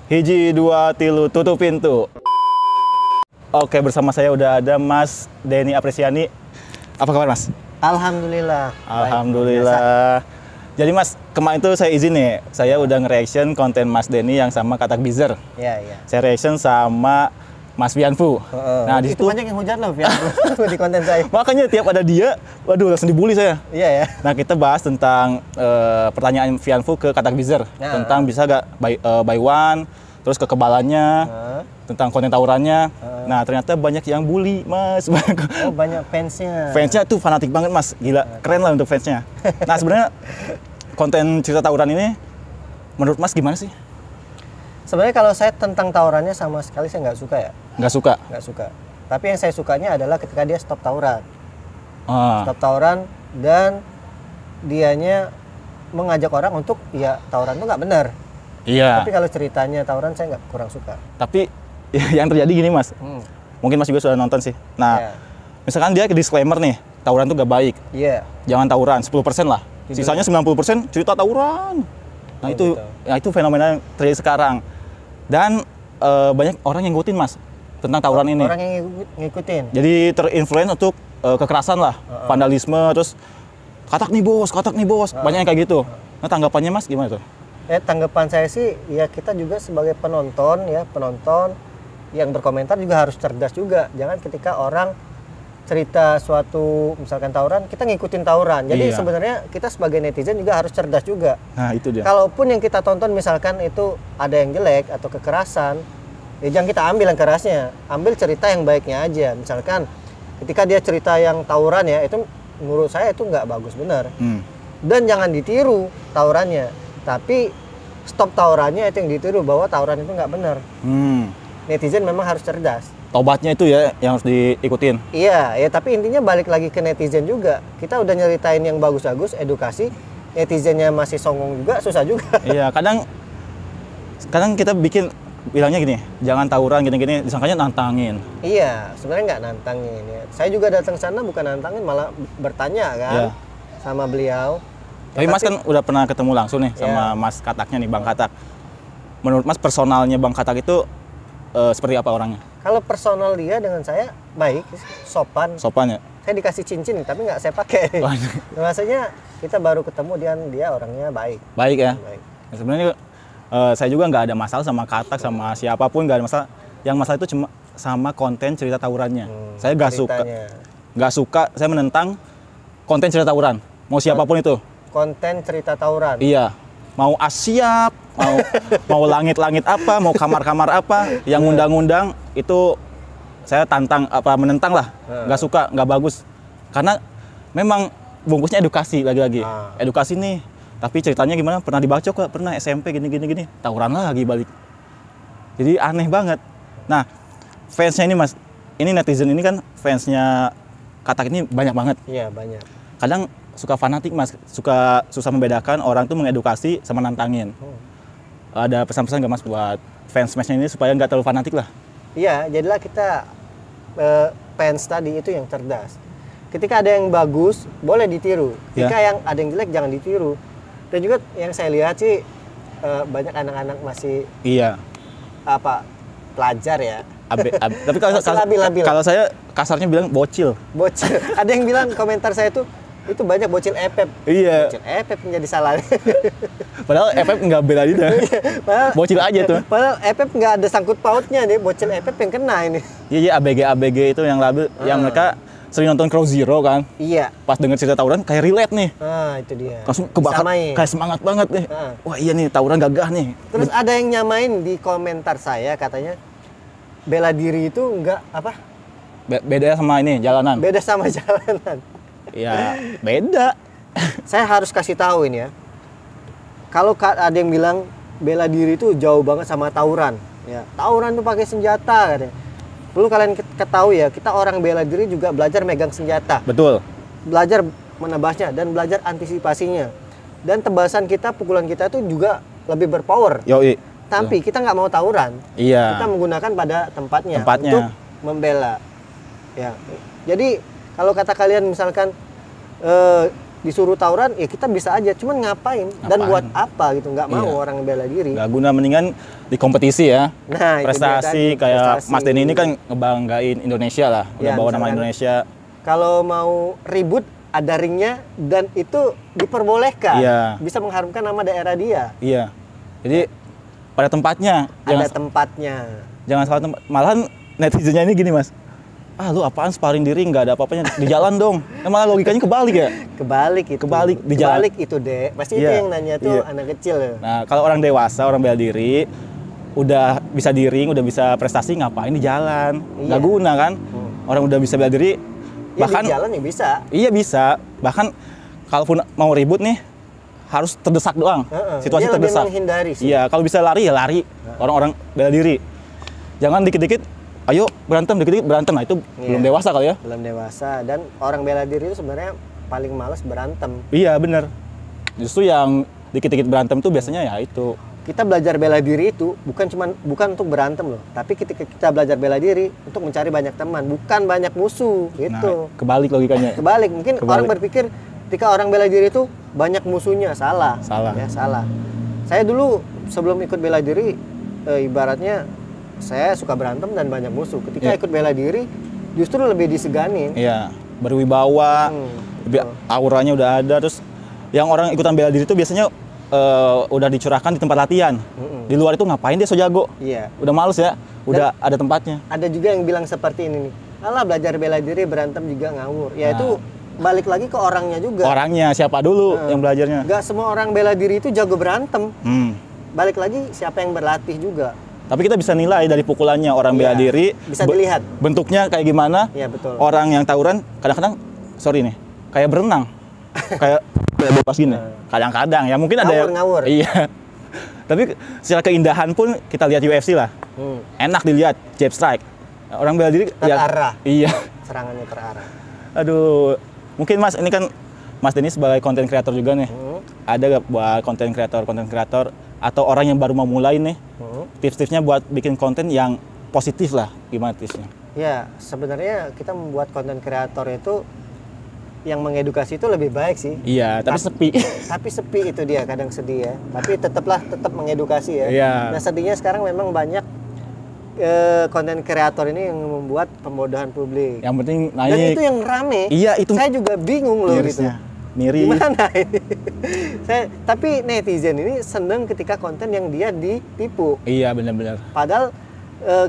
Hiji, dua, tilu, tutup pintu. Oke, bersama saya udah ada Mas Denny Apresiani. Apa kabar, Mas? Alhamdulillah. Alhamdulillah. Jadi, Mas, kemarin itu saya izin nih, saya udah nge-reaction konten Mas Denny yang sama Katak Bizer. Iya. Saya reaction sama Mas Vianfu. Nah, di situ banyak yang hujat loh Vianfu di konten saya. Makanya tiap ada dia, waduh langsung dibully saya. Iya ya. Nah, kita bahas tentang pertanyaan Vianfu ke Katak Bizer. Tentang bisa gak buy one, terus kekebalannya, tentang konten tawurannya. Nah, ternyata banyak yang bully, Mas. Oh, banyak fansnya. Fansnya tuh fanatik banget, Mas. Gila, keren lah untuk fansnya. Nah, sebenarnya konten cerita tawuran ini, menurut Mas gimana sih? Sebenarnya kalau saya tentang tawurannya sama sekali saya nggak suka ya. Nggak suka? Nggak suka. Tapi yang saya sukanya adalah ketika dia stop tawuran. Ah. Stop tawuran dan dianya mengajak orang untuk ya tawuran itu nggak benar. Iya. Tapi kalau ceritanya tawuran saya nggak kurang suka. Tapi yang terjadi gini, Mas. Mungkin Mas juga sudah nonton sih. Nah, misalkan dia disclaimer nih, tawuran tuh nggak baik. Iya. Jangan tawuran, 10% lah. Sisanya 90% cerita tawuran. Nah, itu gitu. Ya itu fenomena yang terjadi sekarang. Dan banyak orang yang ngikutin, Mas, tentang tawuran ini. Orang yang ngikutin. Jadi terinfluence untuk kekerasan lah, vandalisme, terus katak nih bos, banyak yang kayak gitu. Nah, tanggapannya Mas gimana tuh? Tanggapan saya sih, ya kita juga sebagai penonton yang berkomentar juga harus cerdas juga. Jangan ketika orang cerita suatu misalkan tawuran, kita ngikutin tawuran. Jadi sebenarnya kita sebagai netizen juga harus cerdas juga. Nah, itu dia. Kalaupun yang kita tonton misalkan itu ada yang jelek atau kekerasan, ya jangan kita ambil yang kerasnya. Ambil cerita yang baiknya aja. Misalkan ketika dia cerita yang tawuran ya, itu menurut saya itu nggak bagus benar. Dan jangan ditiru tawurannya. Tapi stop tawurannya itu yang ditiru, bahwa tawuran itu nggak benar. Netizen memang harus cerdas. Tobatnya itu ya yang harus diikutin. Iya, ya tapi intinya balik lagi ke netizen juga. Kita udah nyeritain yang bagus-bagus, edukasi, netizennya masih songong juga, susah juga. Iya, kadang kita bilangnya gini, jangan tawuran gini-gini, disangkanya nantangin. Iya, sebenarnya nggak nantangin ya. Saya juga datang sana bukan nantangin, malah bertanya kan sama beliau. Tapi Mas kan udah pernah ketemu langsung nih sama Mas Kataknya nih, Bang Katak. Menurut Mas personalnya Bang Katak itu seperti apa orangnya? Kalau personal dia dengan saya baik, sopan. Sopan ya? Saya dikasih cincin tapi nggak saya pakai. Maksudnya kita baru ketemu dia orangnya baik. Baik ya? Baik. Nah, sebenarnya saya juga nggak ada masalah sama Katak, sama siapapun, nggak ada masalah. Yang masalah itu cuma sama konten cerita tawurannya. Saya nggak suka, saya menentang konten cerita tawuran. Mau siapapun itu. Konten cerita tawuran? Iya. Mau Asyap, mau langit-langit apa, mau kamar-kamar apa, yang undang-undang itu saya menentang lah, nggak suka, nggak bagus, karena memang bungkusnya edukasi lagi-lagi, edukasi nih, tapi ceritanya gimana? Pernah dibacok kok, pernah SMP gini, tawuran lagi balik, jadi aneh banget. Nah, fansnya ini Mas, ini netizen ini kan fansnya Katak ini banyak banget. Iya banyak. Kadang suka fanatik Mas, susah membedakan orang tuh mengedukasi sama nantangin. Ada pesan-pesan nggak Mas buat fans-fansnya ini supaya nggak terlalu fanatik lah? Iya, jadilah kita fans tadi itu yang cerdas. Ketika ada yang bagus, boleh ditiru. Ketika yang ada yang jelek, jangan ditiru. Dan juga yang saya lihat sih banyak anak-anak masih pelajar ya. Tapi kalau saya kasarnya bilang bocil. Bocil. Ada yang bilang komentar saya itu banyak bocil epep. Iya. Bocil epep menjadi salah. Padahal epep nggak bela dia. Bocil aja tuh. Padahal epep nggak ada sangkut pautnya nih. Bocil epep yang kena ini. Iya, ABG itu yang labil, yang mereka sering nonton Crow Zero kan. Iya. Pas denger cerita tawuran kayak relate nih. Itu dia. Langsung kebakar, kayak semangat banget nih. Wah iya nih, tawuran gagah nih. Terus ada yang nyamain di komentar saya, katanya bela diri itu enggak apa? Beda sama ini, jalanan. Beda sama jalanan. Ya, beda. Saya harus kasih tahu ini ya. Kalau ada yang bilang bela diri itu jauh banget sama tawuran, ya. Tawuran tuh pakai senjata katanya. Perlu kalian ketahui ya, kita orang bela diri juga belajar megang senjata. Betul. Belajar menebasnya dan belajar antisipasinya. Dan tebasan kita, pukulan kita itu juga lebih berpower. Yoi. Tapi kita nggak mau tawuran. Iya. Kita menggunakan pada tempatnya. Untuk membela. Ya. Jadi kalau kata kalian misalkan disuruh tawuran ya kita bisa aja, cuman ngapain dan Ngapain? buat apa gitu, nggak mau Iya. orang bela diri. Nggak guna, mendingan di kompetisi ya. Nah, itu dia Prestasi tadi, kayak prestasi. Mas Denny ini kan ngebanggain Indonesia lah, udah Ya, bawa nama misalkan Indonesia. Kalau mau ribut ada ringnya dan itu diperbolehkan, Iya. bisa mengharumkan nama daerah dia. Iya. Jadi pada tempatnya, Ada tempatnya. jangan salah tempat. Malahan netizennya ini gini Mas, ah lu apaan sparring diri, nggak ada apa-apanya di jalan dong. Malah logikanya kebalik ya. Kebalik itu. Kebalik, di jalan. Kebalik itu, Dek. Pasti itu Iya, yang nanya tuh iya. anak kecil. Nah kalau orang dewasa, orang bela diri, udah bisa di ring, udah bisa prestasi, ngapain di jalan? Iya. Nggak guna kan? Orang udah bisa bela diri, Ya, bahkan di jalan ya bisa. iya bisa. Bahkan kalaupun mau ribut nih, harus terdesak doang. Heeh, Situasi dia lebih terdesak. menghindari sih. Iya, kalau bisa lari ya lari. Orang-orang bela diri. Jangan dikit-dikit, ayo berantem, dikit-dikit berantem. Nah itu Iya. belum dewasa kali ya. Belum dewasa, dan orang bela diri itu sebenarnya paling males berantem. Iya bener. Justru yang dikit-dikit berantem tuh biasanya ya itu. Kita belajar bela diri itu bukan untuk berantem loh, tapi ketika kita belajar bela diri untuk mencari banyak teman, bukan banyak musuh gitu. Nah, kebalik logikanya. Kebalik, mungkin Kebalik. orang berpikir ketika orang bela diri itu banyak musuhnya, salah. Salah. Ya, salah. Saya dulu sebelum ikut bela diri, ibaratnya saya suka berantem dan banyak musuh. Ketika Iya. ikut bela diri, justru lebih diseganin. Iya, berwibawa, lebih betul. auranya udah ada. Terus yang orang ikutan bela diri itu biasanya udah dicurahkan di tempat latihan. Di luar itu ngapain dia so jago? Iya. Udah males ya, udah ada tempatnya. Ada juga yang bilang seperti ini nih, alah belajar bela diri berantem juga ngawur. Ya Nah. itu balik lagi ke orangnya juga. Orangnya siapa dulu yang belajarnya? Nggak semua orang bela diri itu jago berantem. Hmm. Balik lagi siapa yang berlatih juga. Tapi kita bisa nilai dari pukulannya orang Iya, bela diri. bisa dilihat. Bentuknya kayak gimana? Iya, betul. Orang yang tawuran kadang-kadang, sorry nih, kayak berenang, kayak bebas gini. Kadang-kadang ya mungkin ada. Ngawur. Iya. Tapi secara keindahan pun kita lihat UFC lah. Enak dilihat jab strike. Orang bela diri lihat- Terarah. Iya. Serangannya terarah. Aduh, mungkin Mas ini kan Mas Denny sebagai konten kreator juga nih. Ada gak buat konten kreator atau orang yang baru mau mulai nih, tips-tipsnya buat bikin konten yang positif lah, gimana tipsnya? Ya, sebenarnya kita membuat konten kreator itu yang mengedukasi itu lebih baik sih. Iya, tapi sepi. Tapi sepi itu dia, kadang sedih ya. Tapi tetap mengedukasi ya. Iya. Nah, sedihnya sekarang memang banyak konten kreator ini yang membuat pembodohan publik. Yang penting Dan naik. itu yang rame. Iya, itu Saya juga bingung loh gitu. mirisnya. Miri. Gimana ini? Tapi netizen ini seneng ketika konten yang dia ditipu. Iya, benar-benar. Padahal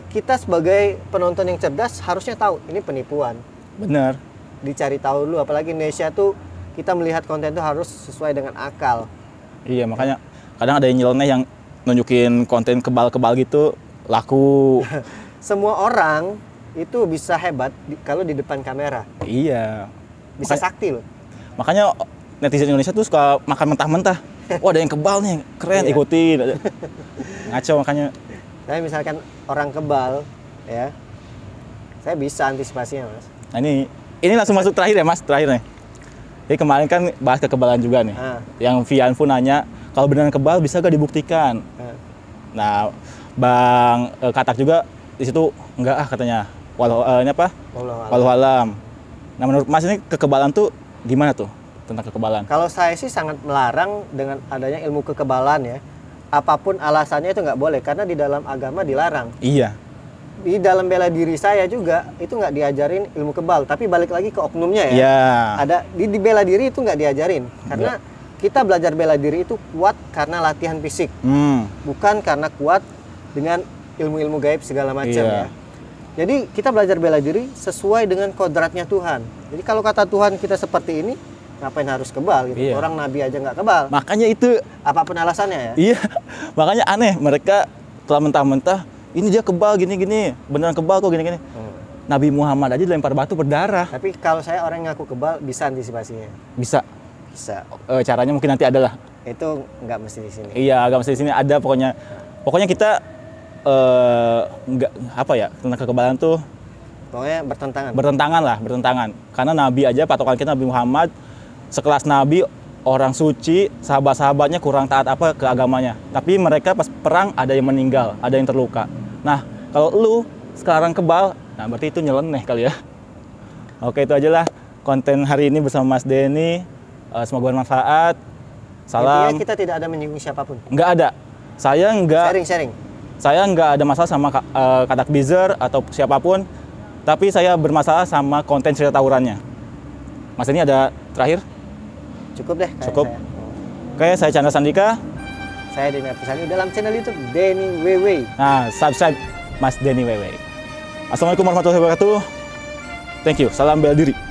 kita sebagai penonton yang cerdas harusnya tahu ini penipuan. Benar. Dicari tahu dulu, apalagi Indonesia tuh kita melihat konten itu harus sesuai dengan akal. Iya, makanya kadang ada yang nyeleneh yang nunjukin konten kebal-kebal gitu laku. Semua orang itu bisa hebat kalau di depan kamera. Iya. Bisa Makanya- sakti loh. Makanya netizen Indonesia tuh suka makan mentah-mentah. Oh, ada yang kebal nih, keren, Iya. ikutin. Ngaco makanya. Saya misalkan orang kebal, ya, saya bisa antisipasinya, Mas. Nah ini langsung masuk terakhir ya Mas, terakhir nih. Jadi kemarin kan bahas kekebalan juga nih. Ah. Yang Vian pun nanya, kalau beneran kebal bisa gak dibuktikan? Nah, Nah, Bang Katak juga di situ enggak katanya. Walau ini apa? wallahu a'lam. Walau alam. Nah, menurut Mas ini kekebalan tuh gimana tuh tentang kekebalan? Kalau saya sih sangat melarang dengan adanya ilmu kekebalan ya. Apapun alasannya itu nggak boleh karena di dalam agama dilarang. Iya. Di dalam bela diri saya juga itu nggak diajarin ilmu kebal, tapi balik lagi ke oknumnya ya. Iya. Ada di bela diri itu nggak diajarin karena kita belajar bela diri itu kuat karena latihan fisik, bukan karena kuat dengan ilmu-ilmu gaib segala macam Iya. ya. Jadi kita belajar bela diri sesuai dengan kodratnya Tuhan. Jadi kalau kata Tuhan kita seperti ini, ngapain harus kebal gitu? Iya. Orang Nabi aja nggak kebal. Makanya itu, Apapun alasannya ya. iya. Makanya aneh mereka telah mentah-mentah ini dia kebal gini-gini, beneran kebal kok gini-gini. Nabi Muhammad aja dilempar batu berdarah. Tapi kalau saya orang yang ngaku kebal bisa antisipasinya. Bisa. Bisa. Caranya mungkin nanti ada lah. Itu nggak mesti di sini. Iya, agak mesti di sini ada pokoknya. Pokoknya kita nggak apa ya tentang kekebalan tuh Pokoknya bertentangan. bertentangan. Karena Nabi aja patokan kita Nabi Muhammad sekelas Nabi, orang suci, sahabat-sahabatnya kurang taat apa ke agamanya. Tapi mereka pas perang ada yang meninggal, ada yang terluka. Nah, kalau lu sekarang kebal, nah berarti itu nyeleneh kali ya. Oke, itu aja lah konten hari ini bersama Mas Denny. Semoga bermanfaat. Salam. Intinya kita tidak ada menyinggung siapapun. Nggak ada. Sharing. Saya nggak ada masalah sama Kadak Bizer atau siapapun. Tapi saya bermasalah sama konten cerita tawurannya. Mas ini ada terakhir? Cukup deh. Cukup. Saya. Oke, saya Chandra Sandika. Saya Denny Aprisani dalam channel YouTube Denny Wewe. Nah, subscribe Mas Denny Wewe. Assalamualaikum warahmatullahi wabarakatuh. Thank you. Salam bela diri.